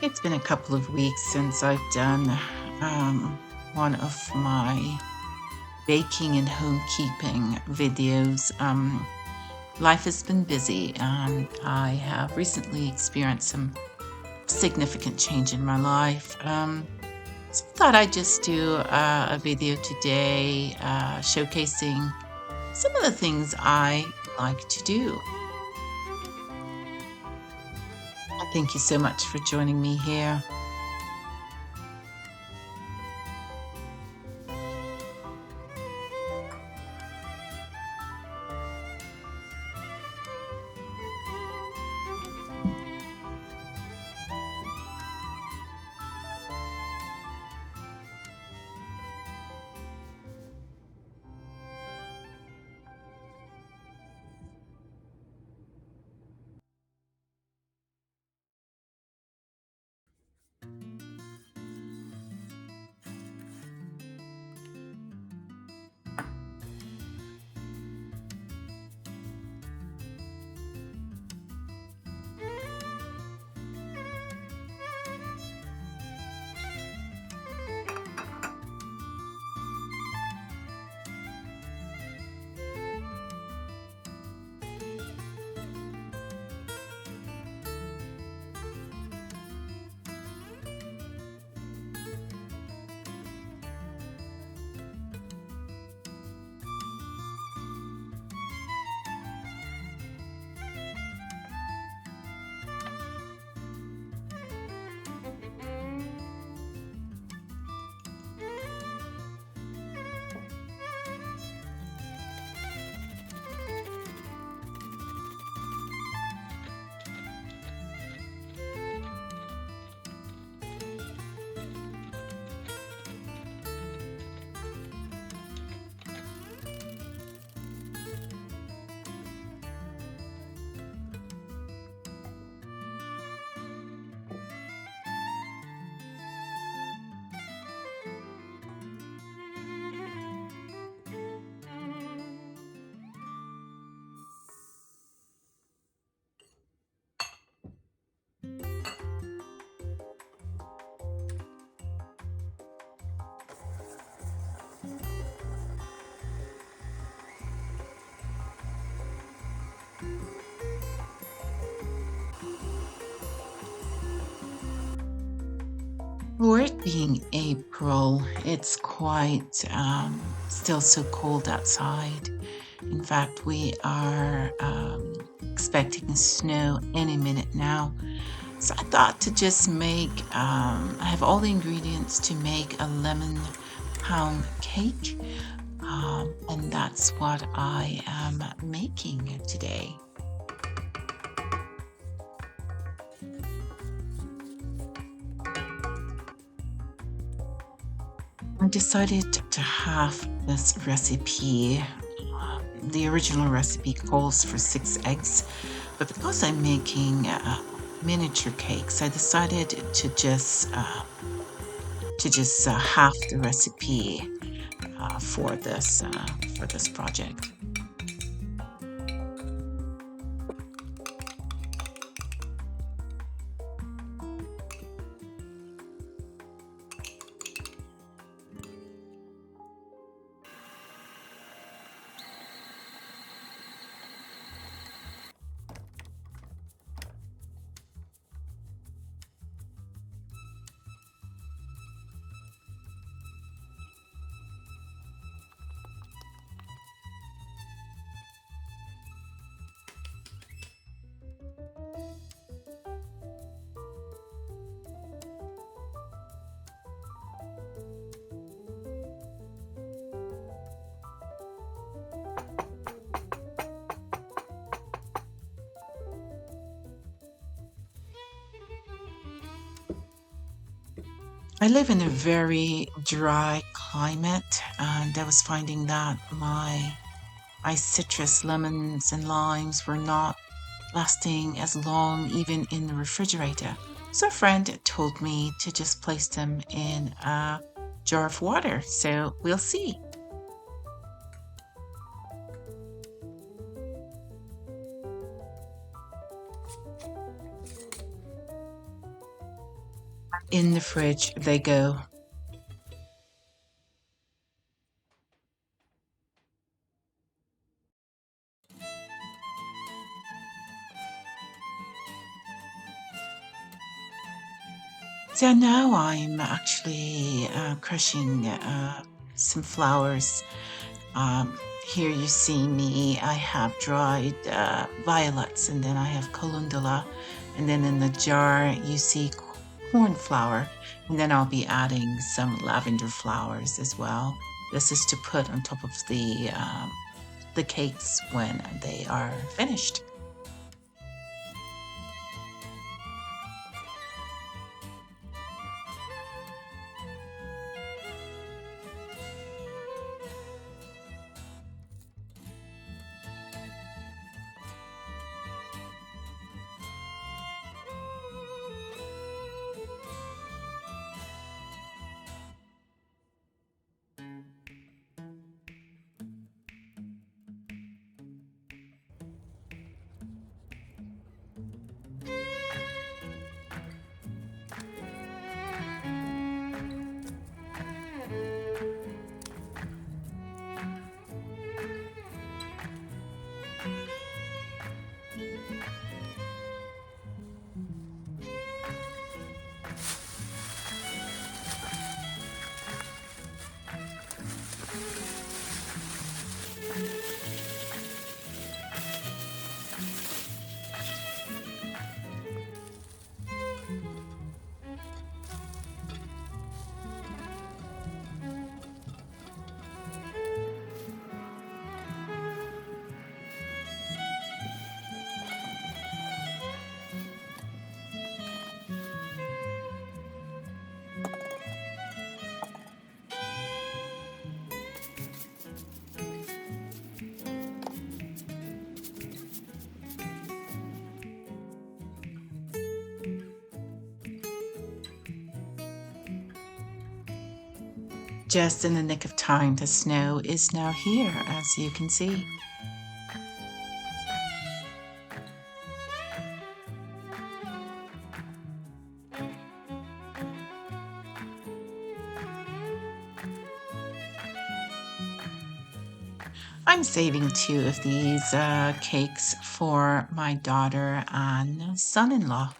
It's been a couple of weeks since I've done one of my baking and homekeeping videos. Life has been busy, and I have recently experienced some significant change in my life. So I thought I'd just do a video today showcasing some of the things I like to do. Thank you so much for joining me here. For it being April, it's quite still so cold outside. In fact, we are expecting snow any minute now. So I thought to just I have all the ingredients to make a lemon pound cake. And that's what I am making today. I decided to have this recipe. The original recipe calls for 6 eggs, but because I'm making miniature cakes, I decided to just half the recipe for this project. I live in a very dry climate, and I was finding that my citrus lemons and limes were not lasting as long even in the refrigerator. So a friend told me to just place them in a jar of water. So we'll see. In the fridge they go. So now I'm actually crushing some flowers. Um, Here you see me. I have dried violets, and then I have calendula, and then in the jar you see cornflower, and then I'll be adding some lavender flowers as well. This is to put on top of the cakes when they are finished. Just in the nick of time, the snow is now here, as you can see. I'm saving two of these cakes for my daughter and son-in-law.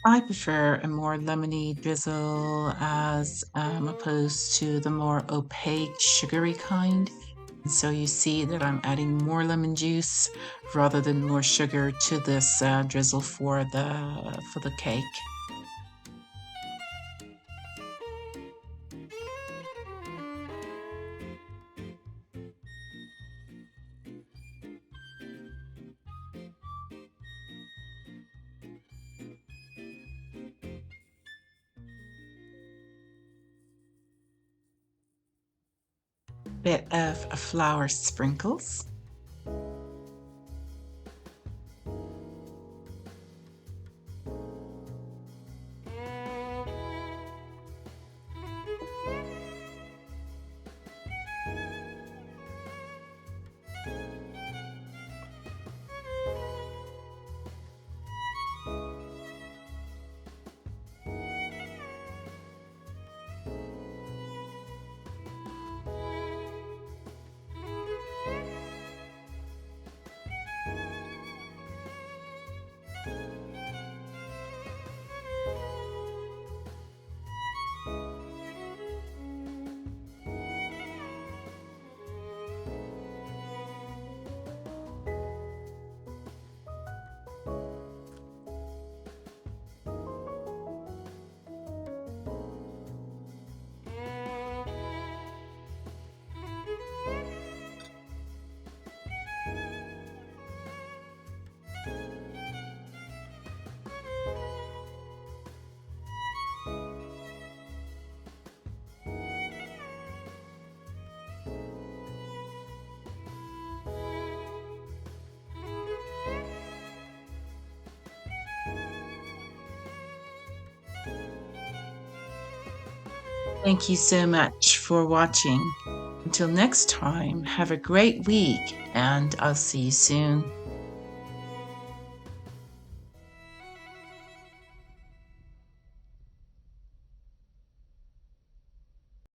I prefer a more lemony drizzle as opposed to the more opaque, sugary kind. And so you see that I'm adding more lemon juice rather than more sugar to this drizzle for the cake. Bit of flour sprinkles. Thank you so much for watching. Until next time, have a great week, and I'll see you soon.